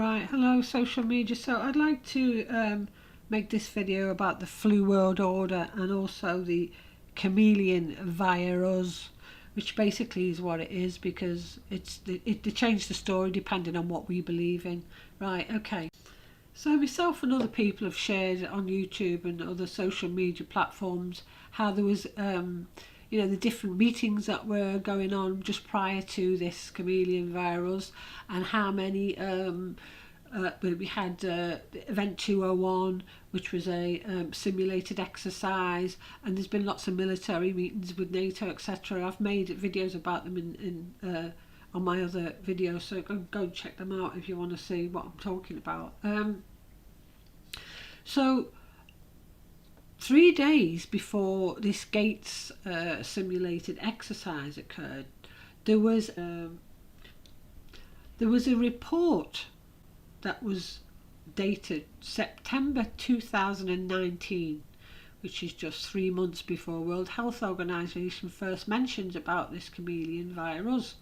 Right, hello social media. So I'd like to make this video about the flu world order and also the chameleon virus, which basically is what it is, because they change the story depending on what we believe in. Right, okay. So myself and other people have shared on YouTube and other social media platforms how there was the different meetings that were going on just prior to this chameleon virus, and how many we had event 201, which was a simulated exercise, and there's been lots of military meetings with NATO, etc. I've made videos about them in on my other videos, so go and check them out if you want to see what I'm talking about. So 3 days before this Gates simulated exercise occurred, there was a report that was dated September 2019, which is just 3 months before World Health Organization first mentions about this chameleon virus.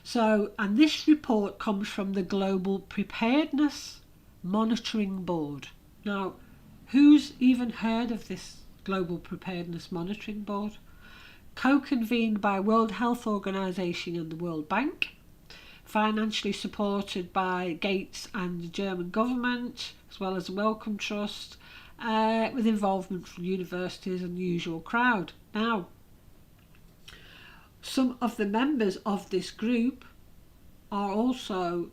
So, and this report comes from the Global Preparedness Monitoring Board. Now, who's even heard of this Global Preparedness Monitoring Board? Co-convened by World Health Organization and the World Bank, financially supported by Gates and the German government, as well as the Wellcome Trust, with involvement from universities and the usual crowd. Now, some of the members of this group are also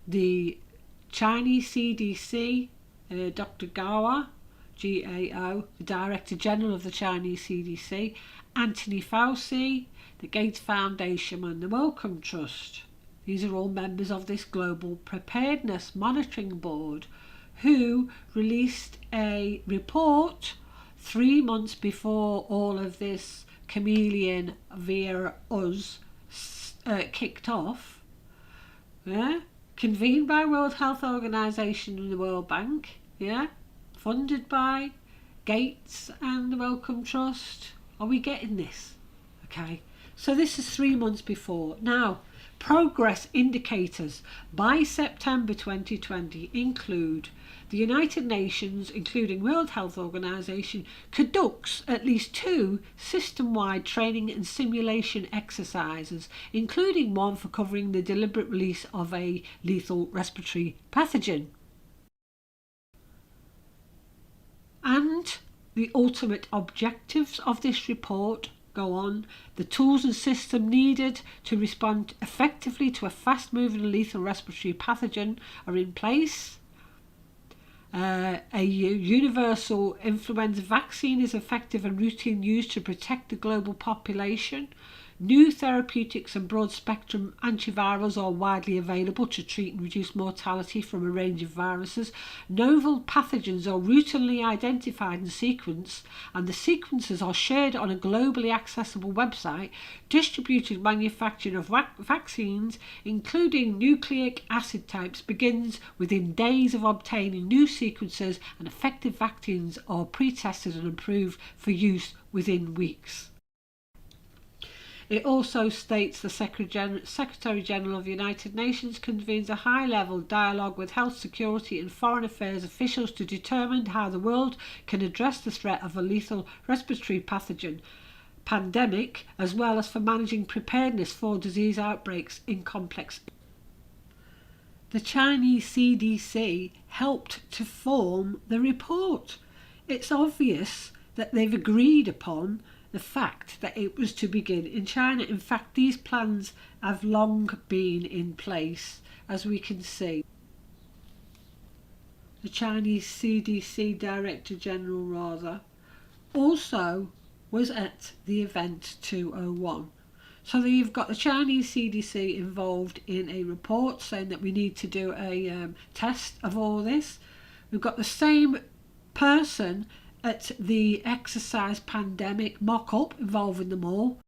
the Chinese CDC, Dr. Gao, G-A-O, the Director General of the Chinese CDC, Anthony Fauci, the Gates Foundation and the Wellcome Trust. These are all members of this Global Preparedness Monitoring Board, who released a report 3 months before all of this chameleon virus kicked off, convened by World Health Organization and the World Bank, funded by Gates and the Wellcome Trust. Are we getting this? Okay, so this is 3 months before. Now, progress indicators by September 2020 include the United Nations, including World Health Organization, conducts at least 2 system-wide training and simulation exercises, including one for covering the deliberate release of a lethal respiratory pathogen. And the ultimate objectives of this report go on: the tools and system needed to respond effectively to a fast-moving and lethal respiratory pathogen are in place. A universal influenza vaccine is effective and routine used to protect the global population. New therapeutics and broad-spectrum antivirals are widely available to treat and reduce mortality from a range of viruses. Novel pathogens are routinely identified and sequenced, and the sequences are shared on a globally accessible website. Distributed manufacturing of vaccines, including nucleic acid types, begins within days of obtaining new sequences, and effective vaccines are pre-tested and approved for use within weeks. It also states the Secretary General of the United Nations convenes a high-level dialogue with health, security and foreign affairs officials to determine how the world can address the threat of a lethal respiratory pathogen pandemic, as well as for managing preparedness for disease outbreaks in complex. The Chinese CDC helped to form the report. It's obvious that they've agreed upon the fact that it was to begin in China. In fact, these plans have long been in place, as we can see. The Chinese CDC Director General also was at the event 201. So you've got the Chinese CDC involved in a report saying that we need to do a test of all this. We've got the same person at the exercise pandemic mock-up involving them all.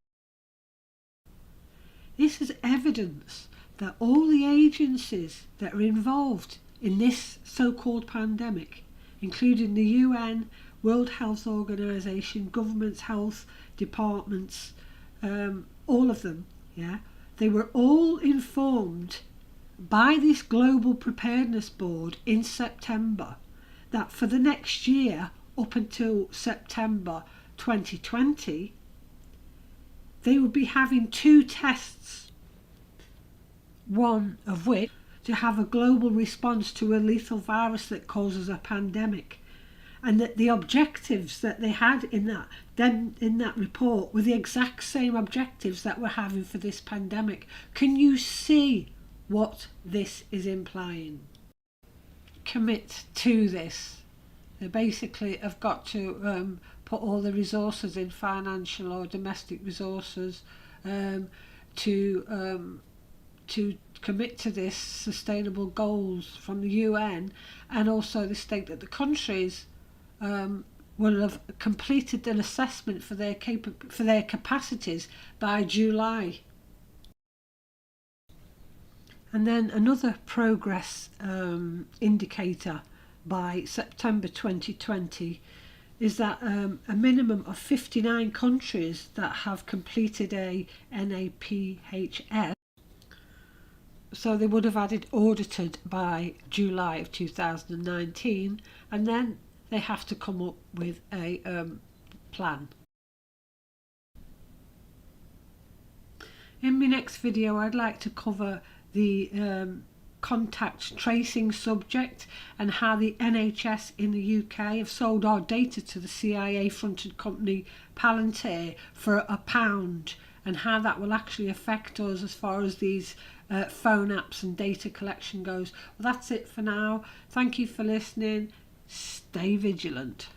This is evidence that all the agencies that are involved in this so-called pandemic, including the UN, World Health Organization, governments, health departments, all of them, they were all informed by this Global Preparedness Board in September that for the next year, up until September 2020, they would be having 2 tests, one of which to have a global response to a lethal virus that causes a pandemic, and that the objectives that they had in that report were the exact same objectives that we're having for this pandemic. Can you see what this is implying? Commit to this. They basically have got to put all the resources in, financial or domestic resources, to commit to this sustainable goals from the UN, and also the state that the countries will have completed an assessment for their capacities by July. And then another progress indicator by September 2020 is that a minimum of 59 countries that have completed a NAPHS, so they would have had it audited by July of 2019, and then they have to come up with a plan. In my next video, I'd like to cover the contact tracing subject and how the NHS in the UK have sold our data to the CIA-fronted company Palantir for £1, and how that will actually affect us as far as these phone apps and data collection goes. Well, that's it for now. Thank you for listening. Stay vigilant.